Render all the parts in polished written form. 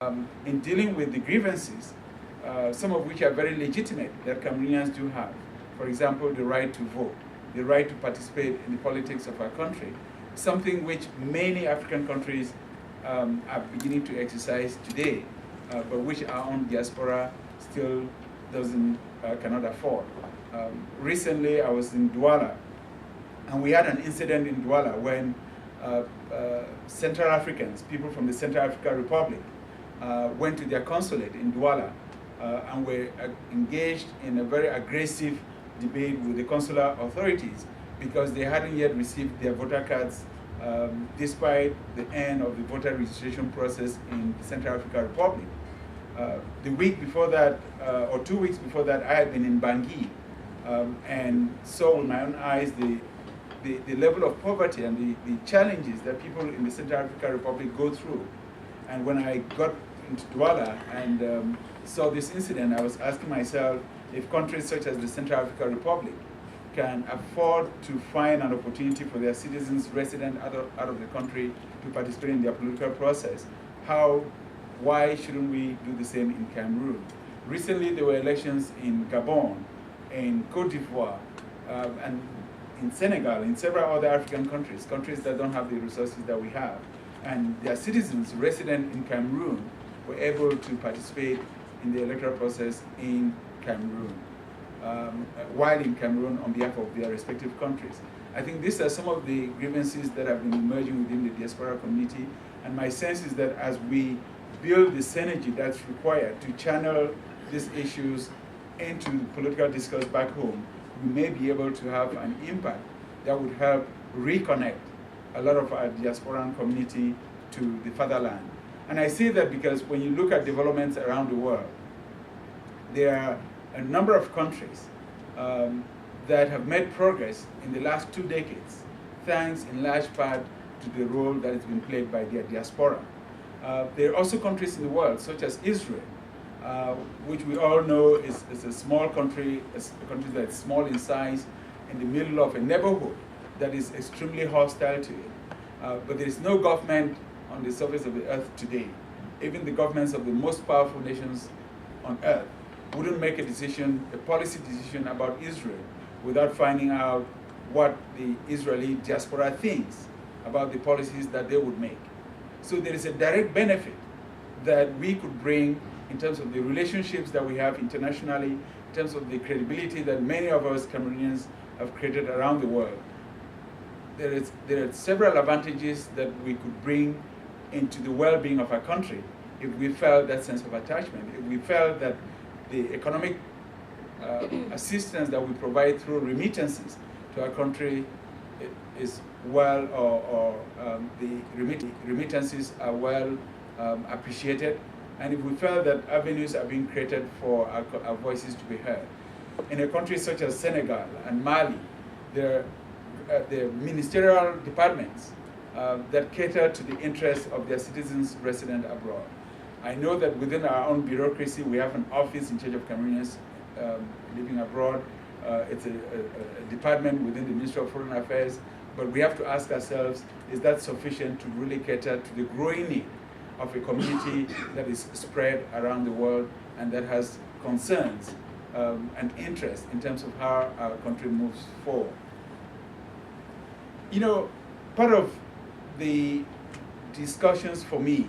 in dealing with the grievances, some of which are very legitimate, that Cameroonians do have. For example, the right to vote, the right to participate in the politics of our country, something which many African countries are beginning to exercise today, but which our own diaspora still cannot afford. Recently, I was in Douala, and we had an incident in Douala when Central Africans, people from the Central African Republic, went to their consulate in Douala and were engaged in a very aggressive debate with the consular authorities because they hadn't yet received their voter cards despite the end of the voter registration process in the Central African Republic. The week before that, or 2 weeks before that, I had been in Bangui and saw with my own eyes the level of poverty and the challenges that people in the Central African Republic go through. And when I got into Douala and saw this incident, I was asking myself if countries such as the Central African Republic can afford to find an opportunity for their citizens resident out of the country to participate in their political process, why shouldn't we do the same in Cameroon? Recently, there were elections in Gabon, in Cote d'Ivoire, and in Senegal, in several other African countries that don't have the resources that we have. And their citizens resident in Cameroon were able to participate in the electoral process in Cameroon, while in Cameroon on behalf of their respective countries. I think these are some of the grievances that have been emerging within the diaspora community, and my sense is that as we build the synergy that's required to channel these issues into the political discourse back home, we may be able to have an impact that would help reconnect a lot of our diasporan community to the fatherland. And I say that because when you look at developments around the world, there are a number of countries that have made progress in the last 2 decades, thanks in large part to the role that has been played by their diaspora. There are also countries in the world, such as Israel, which we all know is a small country, a country that's small in size, in the middle of a neighborhood that is extremely hostile to it. But there is no government on the surface of the earth today, even the governments of the most powerful nations on earth, wouldn't make a policy decision about Israel without finding out what the Israeli diaspora thinks about the policies that they would make. So there is a direct benefit that we could bring in terms of the relationships that we have internationally, in terms of the credibility that many of us Cameroonians have created around the world. There are several advantages that we could bring into the well-being of our country if we felt that sense of attachment, if we felt that the economic assistance that we provide through remittances to our country is well, or the remittances are well appreciated, and if we felt that avenues are being created for our voices to be heard. In a country such as Senegal and Mali, there are ministerial departments that cater to the interests of their citizens resident abroad. I know that within our own bureaucracy, we have an office in charge of Cameroonians living abroad. It's a department within the Ministry of Foreign Affairs, but we have to ask ourselves, is that sufficient to really cater to the growing need of a community that is spread around the world and that has concerns and interest in terms of how our country moves forward? You know, part of the discussions for me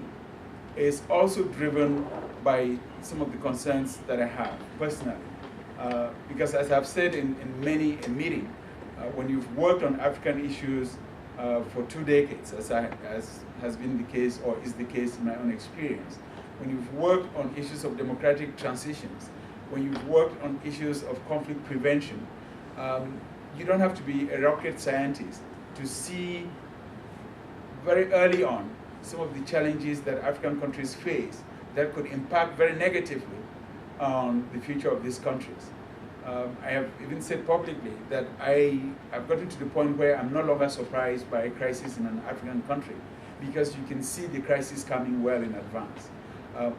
is also driven by some of the concerns that I have personally. Because as I've said in many a meeting, when you've worked on African issues for 2 decades, as has been the case or is the case in my own experience, when you've worked on issues of democratic transitions, when you've worked on issues of conflict prevention, you don't have to be a rocket scientist to see very early on some of the challenges that African countries face that could impact very negatively on the future of these countries. I have even said publicly that I've gotten to the point where I'm no longer surprised by a crisis in an African country because you can see the crisis coming well in advance.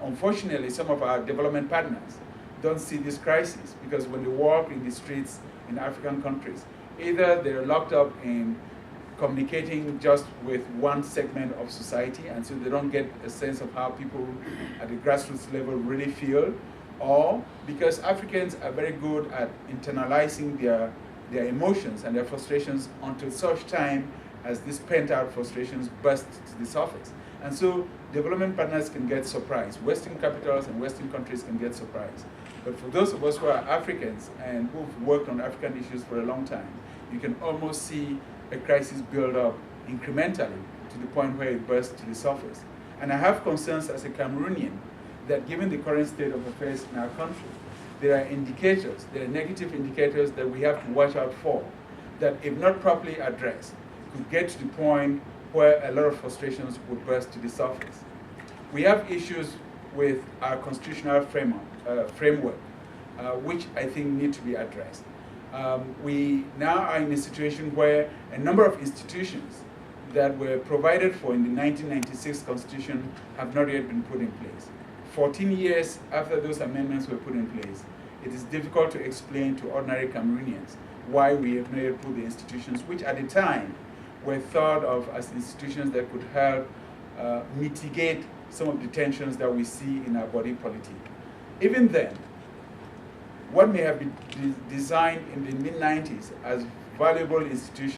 Unfortunately, some of our development partners don't see this crisis because when they walk in the streets in African countries, either they're locked up in communicating just with one segment of society, and so they don't get a sense of how people at the grassroots level really feel, or because Africans are very good at internalizing their emotions and their frustrations until such time as these pent-out frustrations burst to the surface. And so development partners can get surprised. Western capitals and Western countries can get surprised. But for those of us who are Africans and who've worked on African issues for a long time, you can almost see a crisis build up incrementally to the point where it bursts to the surface. And I have concerns as a Cameroonian that given the current state of affairs in our country, there are indicators, there are negative indicators that we have to watch out for, that if not properly addressed, could get to the point where a lot of frustrations would burst to the surface. We have issues with our constitutional framework, which I think need to be addressed. We now are in a situation where a number of institutions that were provided for in the 1996 Constitution have not yet been put in place. 14 years after those amendments were put in place, it is difficult to explain to ordinary Cameroonians why we have not yet put the institutions, which at the time were thought of as institutions that could help mitigate some of the tensions that we see in our body politic. Even then, what may have been designed in the mid-90s as valuable institutions